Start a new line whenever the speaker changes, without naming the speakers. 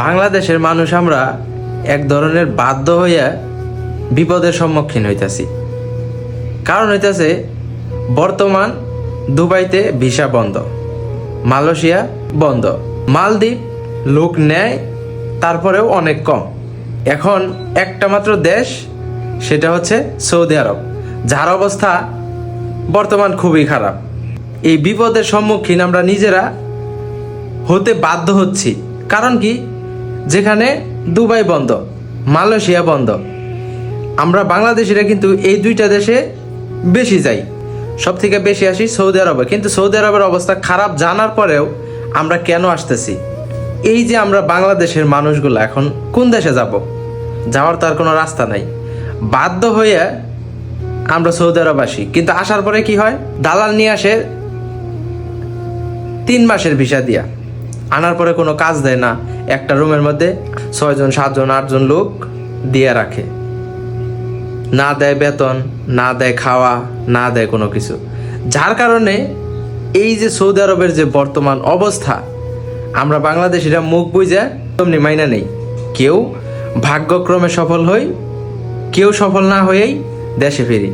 বাংলাদেশের মানুষ আমরা এক ধরনের বাধ্য হইয়া বিপদের সম্মুখীন হইতাছি। কারণ হইতাছে বর্তমান দুবাইতে ভিসা বন্ধ, মালয়েশিয়া বন্ধ, মালদ্বীপ লোক নেয় তারপরেও অনেক কম। এখন একটা মাত্র দেশ, সেটা হচ্ছে সৌদি আরব, যার অবস্থা বর্তমান খুবই খারাপ। এই বিপদের সম্মুখীন আমরা নিজেরা হতে বাধ্য হচ্ছি। কারণ কি, যেখানে দুবাই বন্ধ, মালয়েশিয়া বন্ধ, আমরা বাংলাদেশিরা কিন্তু এই দুইটা দেশে বেশি যাই, সব থেকে বেশি আসি সৌদি আরবে। কিন্তু সৌদি আরবের অবস্থা খারাপ জানার পরেও আমরা কেন আসতেছি? এই যে আমরা বাংলাদেশের মানুষগুলো এখন কোন দেশে যাব? যাওয়ার তার কোনো রাস্তা নাই, বাধ্য হয়ে আমরা সৌদি আরব আসি। কিন্তু আসার পরে কি হয়, দালাল নিয়ে আসে 3 মাসের ভিসা দিয়া, আনার পরে কোনো কাজ দেয় না। একটা রুমের মধ্যে 6 জন 7 জন 8 জন লোক দিয়ে রাখে, না দেয় বেতন, না দেয় খাওয়া, না দেয় কোনো কিছু। যার কারণে এই যে সৌদি আরবের যে বর্তমান অবস্থা, আমরা বাংলাদেশিরা মুখ বুঝে তেমনি মাইনা নেই। কেউ ভাগ্যক্রমে সফল হই, কেউ সফল না হয়েই দেশে ফিরি।